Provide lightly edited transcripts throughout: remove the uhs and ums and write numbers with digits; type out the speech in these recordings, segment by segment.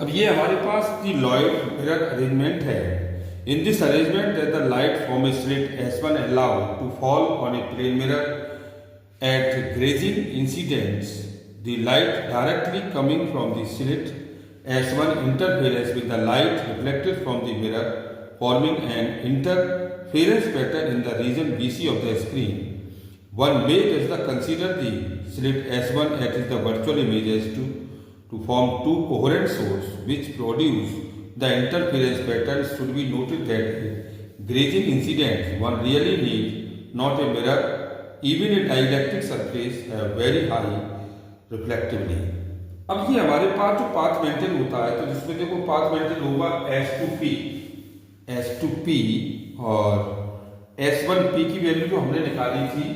अब ये हमारे पास दी लॉयड मिरर अरेंजमेंट है. In this arrangement, that the light from a slit S1 allowed to fall on a plane mirror at grazing incidents. The light directly coming from the slit S1 interferes with the light reflected from the mirror, forming an interference pattern in the region BC of the screen. One may thus consider the slit S1 as the virtual images to form two coherent sources which produce the interference patterns. Should be noted that grazing incidents one really needs not a mirror, even a dielectric surface have very high reflectivity. अब ये हमारे पास जो path maintain होता है, तो जिसमें देखो path maintain होगा S2P और S1P की वैल्यू जो हमने निकाली थी,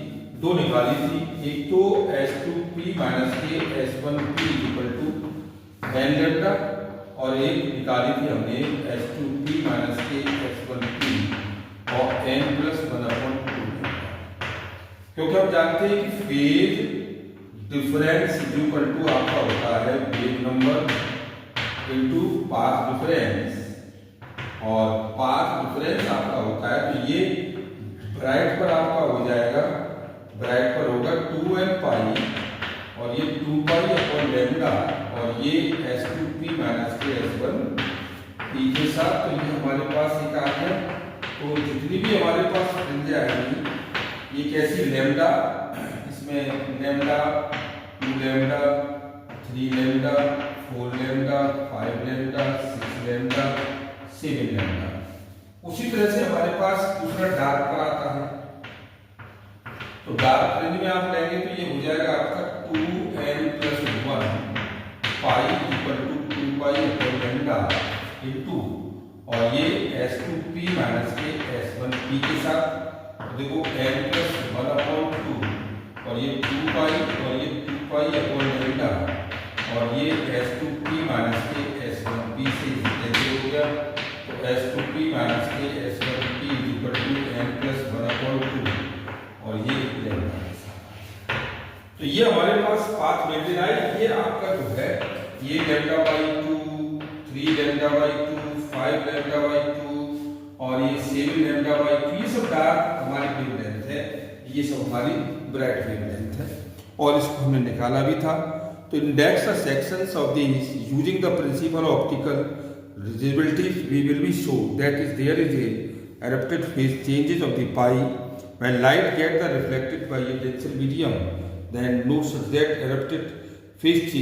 दो निकाली थी. एक तो S2P माइनस के S1P equal to n lambda और एक निकाली थी हमने S2P माइनस के S1P और n प्लस 1/2, क्योंकि हम जानते हैं कि फेज डिफरेंस इक्वल टू आपका होता है wave number into path difference, और पाथ डिफरेंस आपका होता है, तो ये ब्राइट पर आपका हो जाएगा, ब्राइट पर होगा 2n पाई और ये 2 पाई अपॉन लेमडा और ये S2P माइनस के S1P के साथ. तो ये हमारे पास एक आ गया. तो जितनी भी हमारे पास फ्रिंज आएगी ये कैसी लेमडा, इसमें lambda 2 lambda 3 lambda 4 lambda 5 lambda 6 lambda 7 lambda. उसी तरह से हमारे पास दूसरा डार्क पर आता है. तो डार्क फ्रिंज में आप लेंगे तो ये हो जाएगा आपका 2n plus 1 pi equal to 2 pi upon lambda into और ये S2P माइनस के S1P के साथ. देखो n प्लस 1/2 और ये 2 पाई और ये 2 पाई अपॉन लेमडा और ये S2P माइनस के S1P से कैसे हो गया. तो S2P माइनस के S1P equal to n plus 1/2 और ये लेमडा. तो ये हमारे पास पाथ मेंटेन आई. ये आपका जो है ये lambda by 2, 3 lambda by 2, 5 lambda by 2 और ये 7 लेमडा बाई 2, ये सब डार्क हमारी वेवलेंथ है, ये सब हमारी ब्राइट वेवलेंथ है और इसको हमने निकाला भी था. तो index the sections of these using the principle of optical reversibility we will be show that is there is a erupted phase changes of the pi when light get the reflected by a tensor medium, then note that erupted phase change